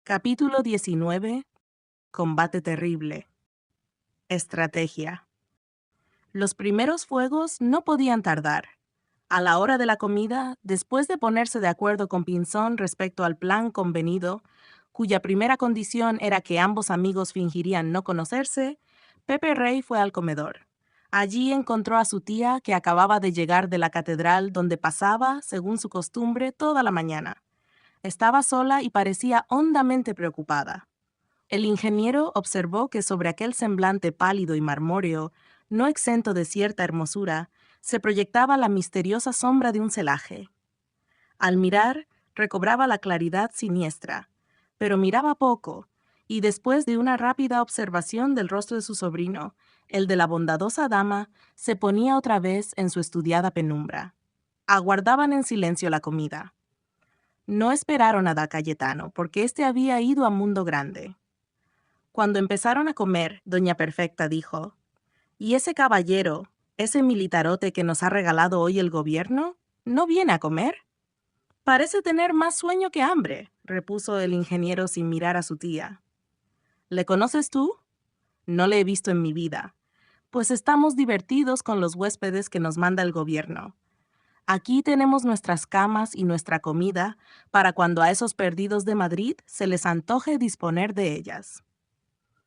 Capítulo 19. Combate terrible. Estrategia. Los primeros fuegos no podían tardar. A la hora de la comida, después de ponerse de acuerdo con Pinzón respecto al plan convenido, cuya primera condición era que ambos amigos fingirían no conocerse, Pepe Rey fue al comedor. Allí encontró a su tía, que acababa de llegar de la catedral, donde pasaba, según su costumbre, toda la mañana. Estaba sola y parecía hondamente preocupada. El ingeniero observó que sobre aquel semblante pálido y marmóreo, no exento de cierta hermosura, se proyectaba la misteriosa sombra de un celaje. Al mirar, recobraba la claridad siniestra, pero miraba poco, y después de una rápida observación del rostro de su sobrino, el de la bondadosa dama se ponía otra vez en su estudiada penumbra. Aguardaban en silencio la comida. No esperaron a da Cayetano, porque éste había ido a Mundo Grande. Cuando empezaron a comer, doña Perfecta dijo: «¿Y ese caballero, ese militarote que nos ha regalado hoy el gobierno, no viene a comer?» «Parece tener más sueño que hambre», repuso el ingeniero sin mirar a su tía. «¿Le conoces tú?» «No le he visto en mi vida. Pues estamos divertidos con los huéspedes que nos manda el gobierno. Aquí tenemos nuestras camas y nuestra comida para cuando a esos perdidos de Madrid se les antoje disponer de ellas».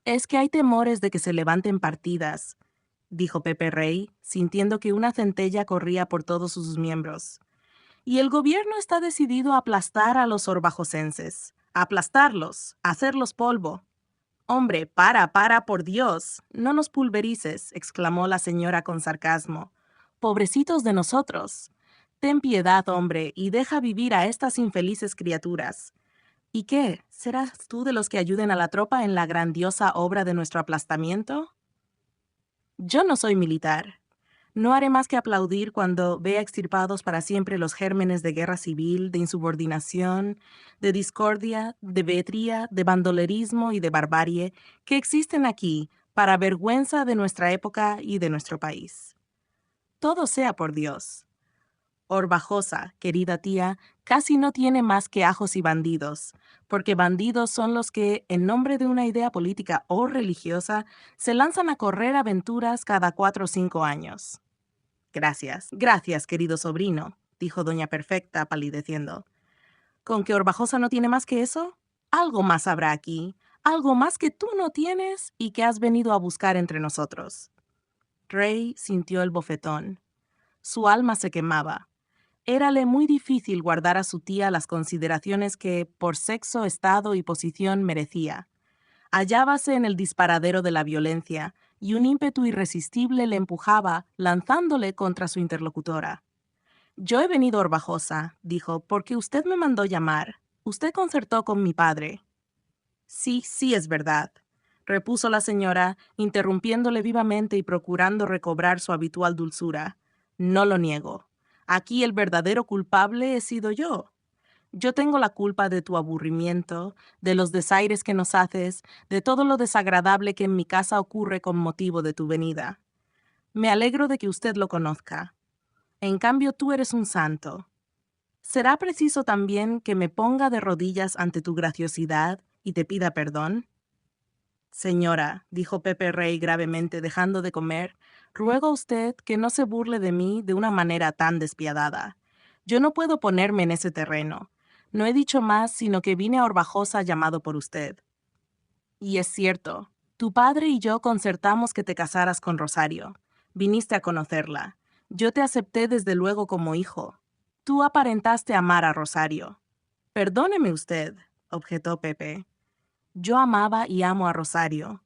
«Es que hay temores de que se levanten partidas», dijo Pepe Rey, sintiendo que una centella corría por todos sus miembros. «Y el gobierno está decidido a aplastar a los orbajosenses, a aplastarlos, a hacerlos polvo». «Hombre, para, por Dios, no nos pulverices», exclamó la señora con sarcasmo. «Pobrecitos de nosotros. Ten piedad, hombre, y deja vivir a estas infelices criaturas. ¿Y qué? ¿Serás tú de los que ayuden a la tropa en la grandiosa obra de nuestro aplastamiento?» «Yo no soy militar. No haré más que aplaudir cuando vea extirpados para siempre los gérmenes de guerra civil, de insubordinación, de discordia, de vetría, de bandolerismo y de barbarie que existen aquí para vergüenza de nuestra época y de nuestro país. Todo sea por Dios. Orbajosa, querida tía, casi no tiene más que ajos y bandidos, porque bandidos son los que, en nombre de una idea política o religiosa, se lanzan a correr aventuras cada 4 o 5 años. Gracias, querido sobrino», dijo doña Perfecta, palideciendo. «¿Con que Orbajosa no tiene más que eso? Algo más habrá aquí, algo más que tú no tienes y que has venido a buscar entre nosotros». Rey sintió el bofetón. Su alma se quemaba. Érale muy difícil guardar a su tía las consideraciones que, por sexo, estado y posición, merecía. Hallábase en el disparadero de la violencia, y un ímpetu irresistible le empujaba, lanzándole contra su interlocutora. «Yo he venido, Orbajosa», dijo, «porque usted me mandó llamar. Usted concertó con mi padre». «Sí, es verdad», repuso la señora, interrumpiéndole vivamente y procurando recobrar su habitual dulzura. «No lo niego. Aquí el verdadero culpable he sido yo. Yo tengo la culpa de tu aburrimiento, de los desaires que nos haces, de todo lo desagradable que en mi casa ocurre con motivo de tu venida. Me alegro de que usted lo conozca. En cambio, tú eres un santo. ¿Será preciso también que me ponga de rodillas ante tu graciosidad y te pida perdón?» «Señora», dijo Pepe Rey gravemente, dejando de comer, «ruego a usted que no se burle de mí de una manera tan despiadada. Yo no puedo ponerme en ese terreno. No he dicho más, sino que vine a Orbajosa llamado por usted. Y es cierto, tu padre y yo concertamos que te casaras con Rosario. Viniste a conocerla. Yo te acepté desde luego como hijo. Tú aparentaste amar a Rosario». «Perdóneme usted», objetó Pepe. «Yo amaba y amo a Rosario.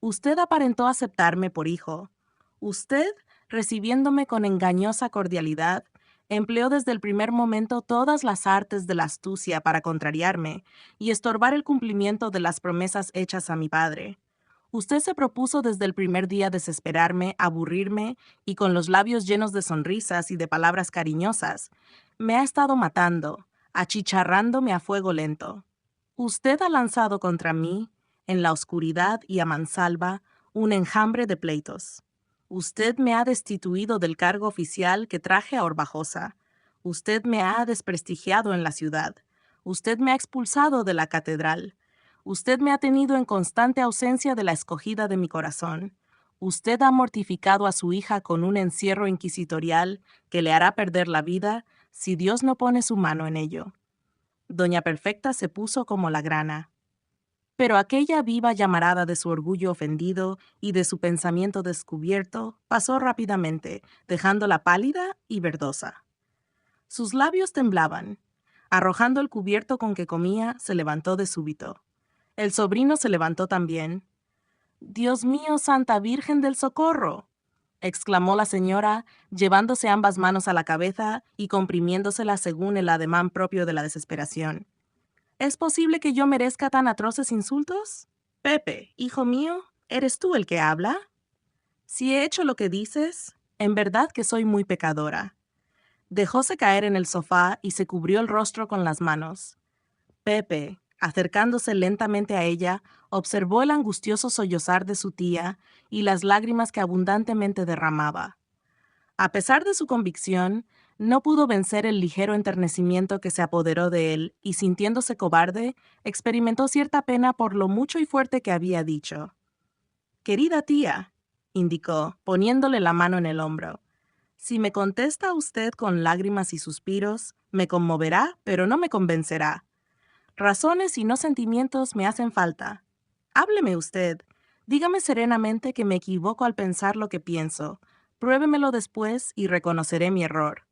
Usted aparentó aceptarme por hijo. Usted, recibiéndome con engañosa cordialidad, empleó desde el primer momento todas las artes de la astucia para contrariarme y estorbar el cumplimiento de las promesas hechas a mi padre. Usted se propuso desde el primer día desesperarme, aburrirme, y con los labios llenos de sonrisas y de palabras cariñosas, me ha estado matando, achicharrándome a fuego lento. Usted ha lanzado contra mí, en la oscuridad y a mansalva, un enjambre de pleitos. Usted me ha destituido del cargo oficial que traje a Orbajosa. Usted me ha desprestigiado en la ciudad. Usted me ha expulsado de la catedral. Usted me ha tenido en constante ausencia de la escogida de mi corazón. Usted ha mortificado a su hija con un encierro inquisitorial que le hará perder la vida si Dios no pone su mano en ello. Doña Perfecta se puso como la grana. Pero aquella viva llamarada de su orgullo ofendido y de su pensamiento descubierto pasó rápidamente, dejándola pálida y verdosa. Sus labios temblaban. Arrojando el cubierto con que comía, se levantó de súbito. El sobrino se levantó también. «¡Dios mío, Santa Virgen del Socorro!», exclamó la señora, llevándose ambas manos a la cabeza y comprimiéndoselas según el ademán propio de la desesperación. ¿Es posible que yo merezca tan atroces insultos? Pepe, hijo mío, ¿eres tú el que habla? Si he hecho lo que dices, en verdad que soy muy pecadora. Dejóse caer en el sofá y se cubrió el rostro con las manos. Pepe, acercándose lentamente a ella, observó el angustioso sollozar de su tía y las lágrimas que abundantemente derramaba. A pesar de su convicción, no pudo vencer el ligero enternecimiento que se apoderó de él y, sintiéndose cobarde, experimentó cierta pena por lo mucho y fuerte que había dicho. «Querida tía», indicó, poniéndole la mano en el hombro, «si me contesta usted con lágrimas y suspiros, me conmoverá, pero no me convencerá. Razones y no sentimientos me hacen falta. Hábleme usted. Dígame serenamente que me equivoco al pensar lo que pienso. Pruébemelo después y reconoceré mi error.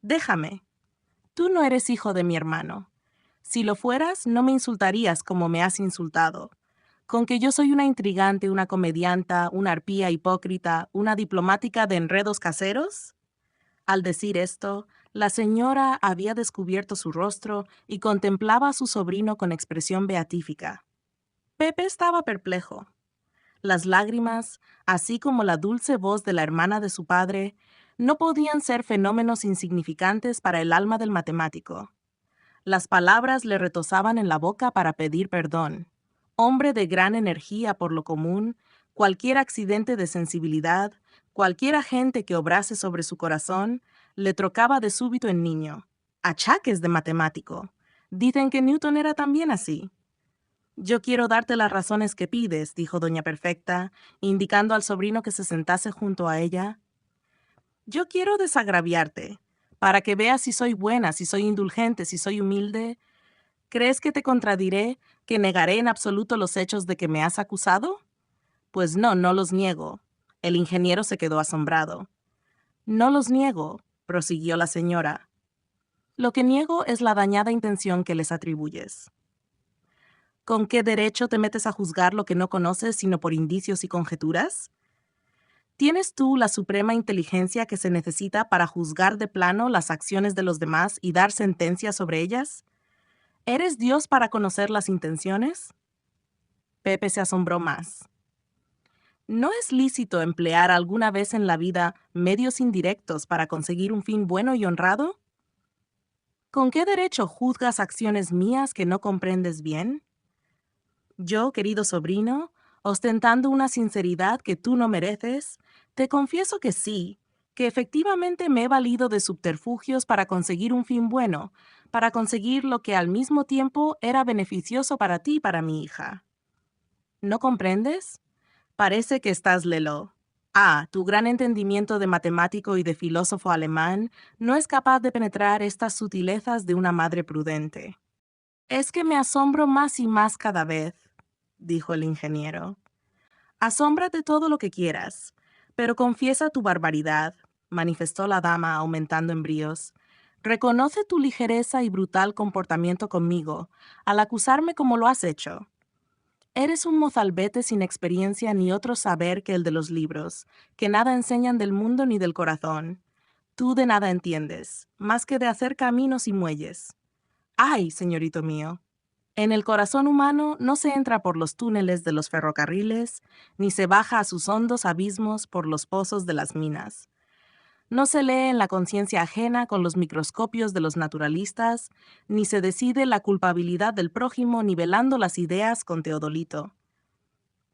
Déjame. Tú no eres hijo de mi hermano. Si lo fueras, no me insultarías como me has insultado. Con que yo soy una intrigante, una comedianta, una arpía hipócrita, una diplomática de enredos caseros. Al decir esto, la señora había descubierto su rostro y contemplaba a su sobrino con expresión beatífica. Pepe estaba perplejo. Las lágrimas, así como la dulce voz de la hermana de su padre, no podían ser fenómenos insignificantes para el alma del matemático. Las palabras le retozaban en la boca para pedir perdón. Hombre de gran energía por lo común, cualquier accidente de sensibilidad, cualquier agente que obrase sobre su corazón, le trocaba de súbito en niño. Achaques de matemático. Dicen que Newton era también así. «Yo quiero darte las razones que pides», dijo doña Perfecta, indicando al sobrino que se sentase junto a ella. «Yo quiero desagraviarte, para que veas si soy buena, si soy indulgente, si soy humilde. ¿Crees que te contradiré, que negaré en absoluto los hechos de que me has acusado? Pues no, no los niego». El ingeniero se quedó asombrado. «No los niego», prosiguió la señora. «Lo que niego es la dañada intención que les atribuyes». ¿Con qué derecho te metes a juzgar lo que no conoces sino por indicios y conjeturas? ¿Tienes tú la suprema inteligencia que se necesita para juzgar de plano las acciones de los demás y dar sentencia sobre ellas? ¿Eres Dios para conocer las intenciones? Pepe se asombró más. ¿No es lícito emplear alguna vez en la vida medios indirectos para conseguir un fin bueno y honrado? ¿Con qué derecho juzgas acciones mías que no comprendes bien? Yo, querido sobrino, ostentando una sinceridad que tú no mereces, te confieso que sí, que efectivamente me he valido de subterfugios para conseguir un fin bueno, para conseguir lo que al mismo tiempo era beneficioso para ti y para mi hija. ¿No comprendes? Parece que estás lelo. Ah, tu gran entendimiento de matemático y de filósofo alemán no es capaz de penetrar estas sutilezas de una madre prudente. Es que me asombro más y más cada vez, dijo el ingeniero. Asómbrate todo lo que quieras, pero confiesa tu barbaridad, manifestó la dama aumentando en bríos. Reconoce tu ligereza y brutal comportamiento conmigo, al acusarme como lo has hecho. Eres un mozalbete sin experiencia ni otro saber que el de los libros, que nada enseñan del mundo ni del corazón. Tú de nada entiendes, más que de hacer caminos y muelles. ¡Ay, señorito mío! En el corazón humano no se entra por los túneles de los ferrocarriles, ni se baja a sus hondos abismos por los pozos de las minas. No se lee en la conciencia ajena con los microscopios de los naturalistas, ni se decide la culpabilidad del prójimo nivelando las ideas con teodolito.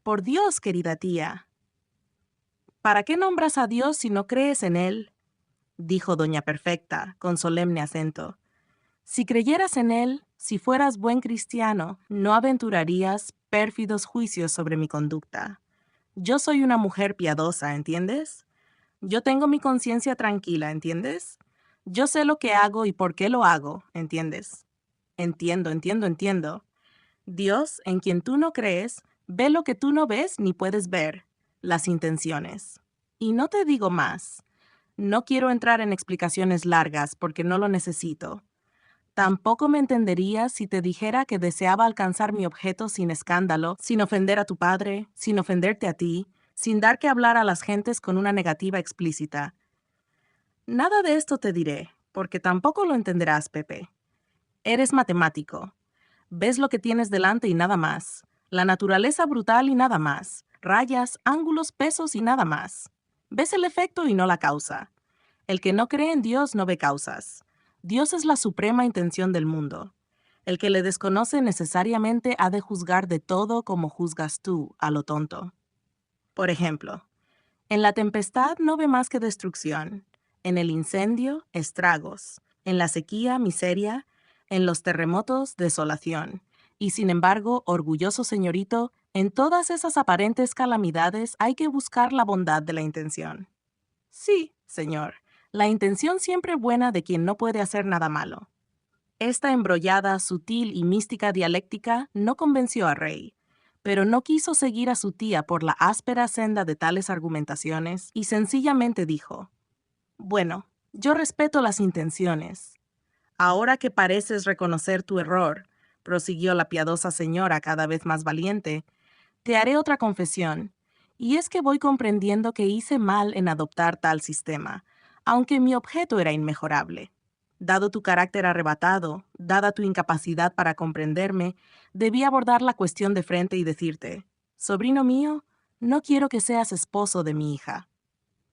Por Dios, querida tía. ¿Para qué nombras a Dios si no crees en Él?, dijo doña Perfecta, con solemne acento. Si creyeras en Él, Si fueras buen cristiano, no aventurarías pérfidos juicios sobre mi conducta. Yo soy una mujer piadosa, ¿entiendes? Yo tengo mi conciencia tranquila, ¿entiendes? Yo sé lo que hago y por qué lo hago, ¿entiendes? Entiendo. Dios, en quien tú no crees, ve lo que tú no ves ni puedes ver, las intenciones. Y no te digo más. No quiero entrar en explicaciones largas porque no lo necesito. Tampoco me entenderías si te dijera que deseaba alcanzar mi objeto sin escándalo, sin ofender a tu padre, sin ofenderte a ti, sin dar que hablar a las gentes con una negativa explícita. Nada de esto te diré, porque tampoco lo entenderás, Pepe. Eres matemático. Ves lo que tienes delante y nada más. La naturaleza brutal y nada más. Rayas, ángulos, pesos y nada más. Ves el efecto y no la causa. El que no cree en Dios no ve causas. Dios es la suprema intención del mundo. El que le desconoce necesariamente ha de juzgar de todo como juzgas tú, a lo tonto. Por ejemplo, en la tempestad no ve más que destrucción. En el incendio, estragos. En la sequía, miseria. En los terremotos, desolación. Y sin embargo, orgulloso señorito, en todas esas aparentes calamidades hay que buscar la bondad de la intención. Sí, señor, la intención siempre buena de quien no puede hacer nada malo. Esta embrollada, sutil y mística dialéctica no convenció a Rey, pero no quiso seguir a su tía por la áspera senda de tales argumentaciones y sencillamente dijo: «Bueno, yo respeto las intenciones. Ahora que pareces reconocer tu error», prosiguió la piadosa señora cada vez más valiente, «te haré otra confesión, y es que voy comprendiendo que hice mal en adoptar tal sistema, aunque mi objeto era inmejorable. Dado tu carácter arrebatado, dada tu incapacidad para comprenderme, debí abordar la cuestión de frente y decirte: sobrino mío, no quiero que seas esposo de mi hija».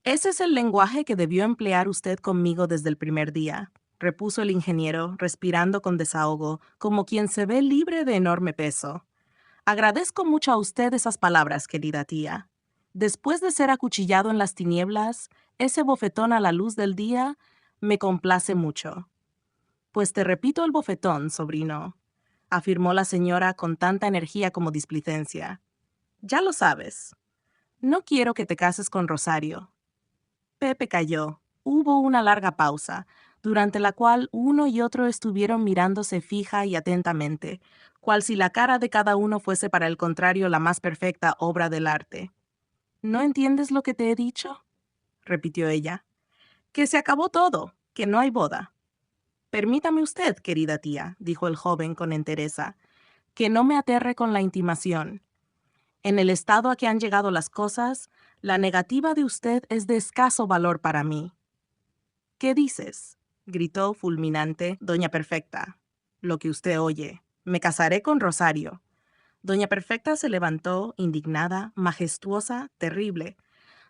«Ese es el lenguaje que debió emplear usted conmigo desde el primer día», repuso el ingeniero, respirando con desahogo, como quien se ve libre de enorme peso. «Agradezco mucho a usted esas palabras, querida tía. Después de ser acuchillado en las tinieblas, ese bofetón a la luz del día me complace mucho». «Pues te repito el bofetón, sobrino», afirmó la señora con tanta energía como displicencia. «Ya lo sabes. No quiero que te cases con Rosario». Pepe calló. Hubo una larga pausa, durante la cual uno y otro estuvieron mirándose fija y atentamente, cual si la cara de cada uno fuese para el contrario la más perfecta obra del arte. «¿No entiendes lo que te he dicho?», repitió ella. «Que se acabó todo, que no hay boda». «Permítame usted, querida tía», dijo el joven con entereza, «que no me aterre con la intimación. En el estado a que han llegado las cosas, la negativa de usted es de escaso valor para mí». «¿Qué dices?», gritó fulminante doña Perfecta. «Lo que usted oye. Me casaré con Rosario». Doña Perfecta se levantó, indignada, majestuosa, terrible.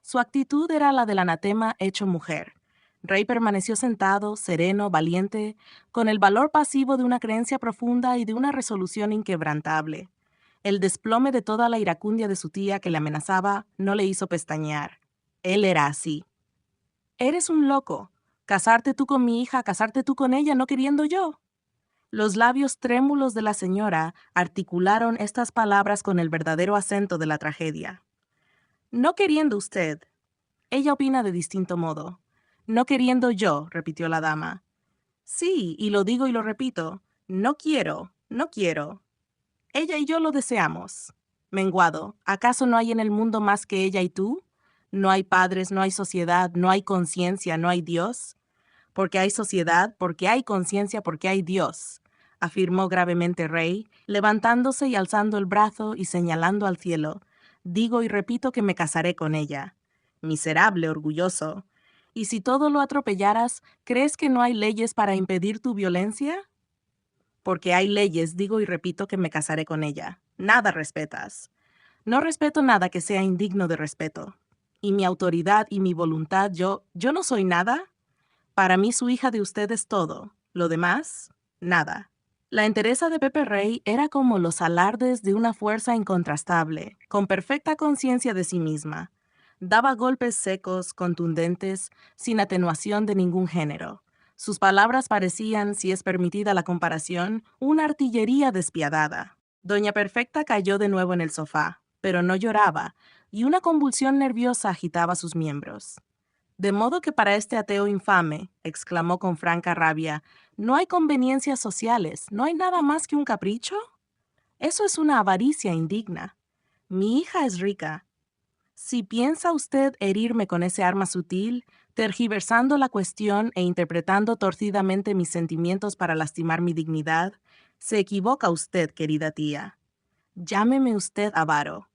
Su actitud era la del anatema hecho mujer. Rey permaneció sentado, sereno, valiente, con el valor pasivo de una creencia profunda y de una resolución inquebrantable. El desplome de toda la iracundia de su tía que le amenazaba no le hizo pestañear. Él era así. «Eres un loco. Casarte tú con mi hija, casarte tú con ella, no queriendo yo». Los labios trémulos de la señora articularon estas palabras con el verdadero acento de la tragedia. «No queriendo usted». Ella opina de distinto modo. «No queriendo yo», repitió la dama. «Sí, y lo digo y lo repito. No quiero, no quiero. Ella y yo lo deseamos». «Menguado, ¿acaso no hay en el mundo más que ella y tú? No hay padres, no hay sociedad, no hay conciencia, no hay Dios». «Porque hay sociedad, porque hay conciencia, porque hay Dios», afirmó gravemente Rey, levantándose y alzando el brazo y señalando al cielo. «Digo y repito que me casaré con ella». «Miserable, orgulloso. ¿Y si todo lo atropellaras, crees que no hay leyes para impedir tu violencia?» «Porque hay leyes, digo y repito que me casaré con ella. Nada respetas». «No respeto nada que sea indigno de respeto. Y mi autoridad y mi voluntad, ¿yo no soy nada? Para mí su hija de usted es todo. Lo demás, nada». La entereza de Pepe Rey era como los alardes de una fuerza incontrastable, con perfecta conciencia de sí misma. Daba golpes secos, contundentes, sin atenuación de ningún género. Sus palabras parecían, si es permitida la comparación, una artillería despiadada. Doña Perfecta cayó de nuevo en el sofá, pero no lloraba, y una convulsión nerviosa agitaba sus miembros. «De modo que para este ateo infame», exclamó con franca rabia, «no hay conveniencias sociales, no hay nada más que un capricho. Eso es una avaricia indigna. Mi hija es rica. Si piensa usted herirme con ese arma sutil, tergiversando la cuestión e interpretando torcidamente mis sentimientos para lastimar mi dignidad, se equivoca usted, querida tía. Llámeme usted avaro.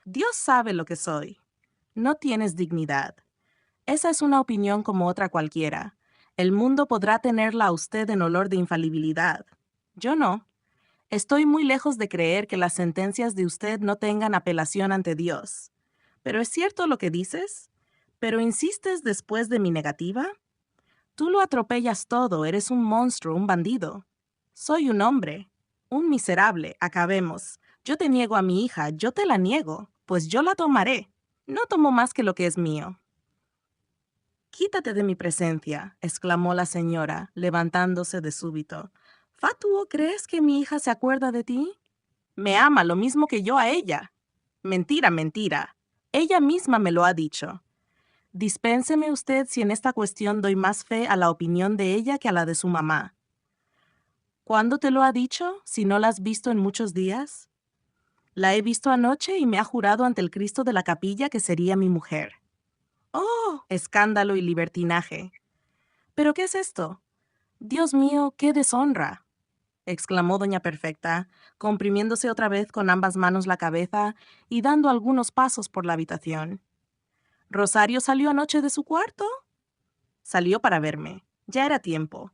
Dios sabe lo que soy. No tienes dignidad. Esa es una opinión como otra cualquiera. El mundo podrá tenerla a usted en olor de infalibilidad. Yo no. Estoy muy lejos de creer que las sentencias de usted no tengan apelación ante Dios. ¿Pero es cierto lo que dices? ¿Pero insistes después de mi negativa? Tú lo atropellas todo, eres un monstruo, un bandido. Soy un hombre, un miserable, acabemos. Yo te niego a mi hija, yo te la niego, pues yo la tomaré. No tomo más que lo que es mío. «Quítate de mi presencia», exclamó la señora, levantándose de súbito. «Fatuo, ¿crees que mi hija se acuerda de ti? Me ama lo mismo que yo a ella. Mentira, mentira. Ella misma me lo ha dicho. Dispénseme usted si en esta cuestión doy más fe a la opinión de ella que a la de su mamá». «¿Cuándo te lo ha dicho, si no la has visto en muchos días?» «La he visto anoche y me ha jurado ante el Cristo de la capilla que sería mi mujer». «¡Oh! Escándalo y libertinaje». «¿Pero qué es esto? Dios mío, qué deshonra», exclamó doña Perfecta, comprimiéndose otra vez con ambas manos la cabeza y dando algunos pasos por la habitación. «¿Rosario salió anoche de su cuarto?» «Salió para verme. Ya era tiempo».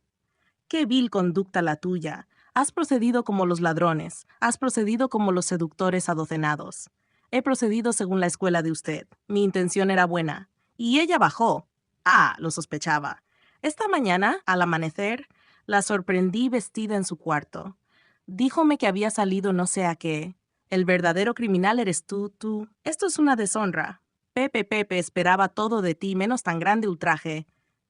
«Qué vil conducta la tuya. Has procedido como los ladrones, has procedido como los seductores adocenados. He procedido según la escuela de usted. Mi intención era buena. Y ella bajó. Ah, lo sospechaba. Esta mañana, al amanecer, la sorprendí vestida en su cuarto. Díjome que había salido no sé a qué. El verdadero criminal eres tú. Esto es una deshonra. Pepe esperaba todo de ti, menos tan grande ultraje.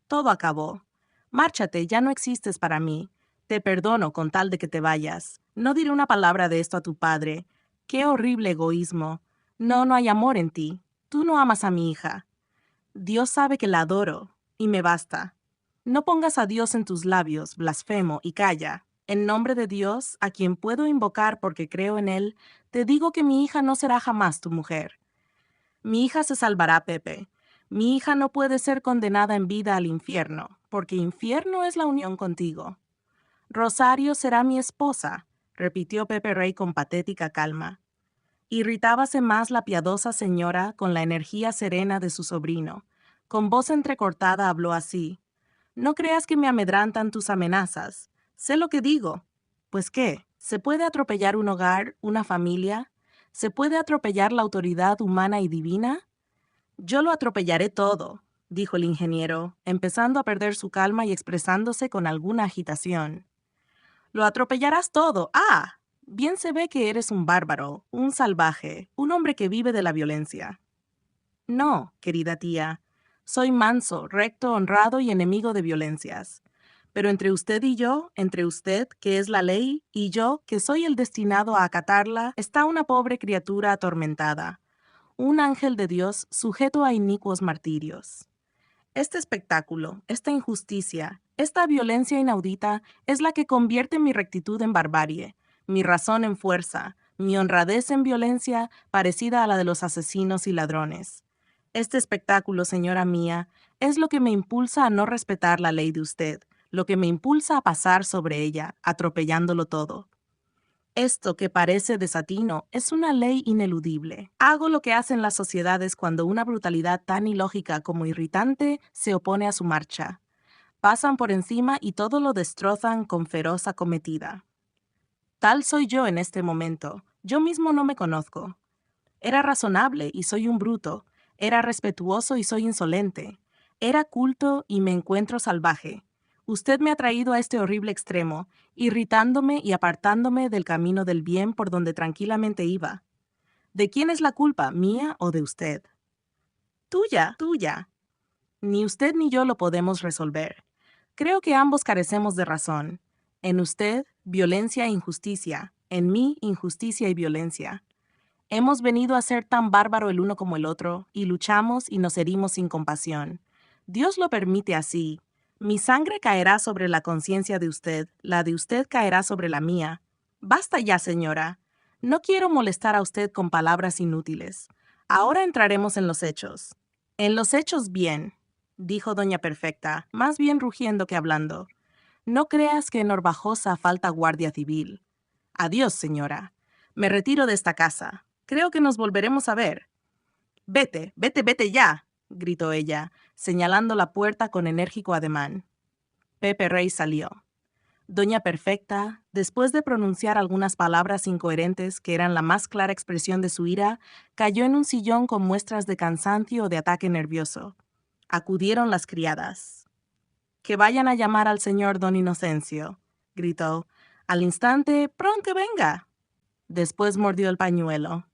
Todo acabó. Márchate, ya no existes para mí. Te perdono con tal de que te vayas. No diré una palabra de esto a tu padre. Qué horrible egoísmo. No hay amor en ti. Tú no amas a mi hija. Dios sabe que la adoro, y me basta. No pongas a Dios en tus labios, blasfemo, y calla. En nombre de Dios, a quien puedo invocar porque creo en él, te digo que mi hija no será jamás tu mujer. Mi hija se salvará, Pepe. Mi hija no puede ser condenada en vida al infierno, porque infierno es la unión contigo. Rosario será mi esposa, repitió Pepe Rey con patética calma. Irritábase más la piadosa señora con la energía serena de su sobrino. Con voz entrecortada habló así. «No creas que me amedrantan tus amenazas. Sé lo que digo». «¿Pues qué? ¿Se puede atropellar un hogar, una familia? ¿Se puede atropellar la autoridad humana y divina?» «Yo lo atropellaré todo», dijo el ingeniero, empezando a perder su calma y expresándose con alguna agitación. «Lo atropellarás todo. ¡Ah! Bien se ve que eres un bárbaro, un salvaje, un hombre que vive de la violencia». «No, querida tía. Soy manso, recto, honrado y enemigo de violencias. Pero entre usted y yo, entre usted, que es la ley, y yo, que soy el destinado a acatarla, está una pobre criatura atormentada, un ángel de Dios sujeto a inicuos martirios. Este espectáculo, esta injusticia, esta violencia inaudita es la que convierte mi rectitud en barbarie, mi razón en fuerza, mi honradez en violencia parecida a la de los asesinos y ladrones. Este espectáculo, señora mía, es lo que me impulsa a no respetar la ley de usted, lo que me impulsa a pasar sobre ella, atropellándolo todo. Esto que parece desatino es una ley ineludible. Hago lo que hacen las sociedades cuando una brutalidad tan ilógica como irritante se opone a su marcha. Pasan por encima y todo lo destrozan con feroz acometida. Tal soy yo en este momento. Yo mismo no me conozco. Era razonable y soy un bruto. Era respetuoso y soy insolente. Era culto y me encuentro salvaje. Usted me ha traído a este horrible extremo, irritándome y apartándome del camino del bien por donde tranquilamente iba. ¿De quién es la culpa, mía o de usted? Tuya. Ni usted ni yo lo podemos resolver. Creo que ambos carecemos de razón. En usted, violencia e injusticia. En mí, injusticia y violencia. Hemos venido a ser tan bárbaro el uno como el otro, y luchamos y nos herimos sin compasión. Dios lo permite así. Mi sangre caerá sobre la conciencia de usted, la de usted caerá sobre la mía. Basta ya, señora. No quiero molestar a usted con palabras inútiles. Ahora entraremos en los hechos. En los hechos, bien, dijo doña Perfecta, más bien rugiendo que hablando. No creas que en Horbajosa falta guardia civil. Adiós, señora. Me retiro de esta casa. Creo que nos volveremos a ver. Vete, vete, vete ya, gritó ella, señalando la puerta con enérgico ademán. Pepe Rey salió. Doña Perfecta, después de pronunciar algunas palabras incoherentes que eran la más clara expresión de su ira, cayó en un sillón con muestras de cansancio o de ataque nervioso. Acudieron las criadas. «Que vayan a llamar al señor don Inocencio», gritó. «Al instante, pronto venga». Después mordió el pañuelo.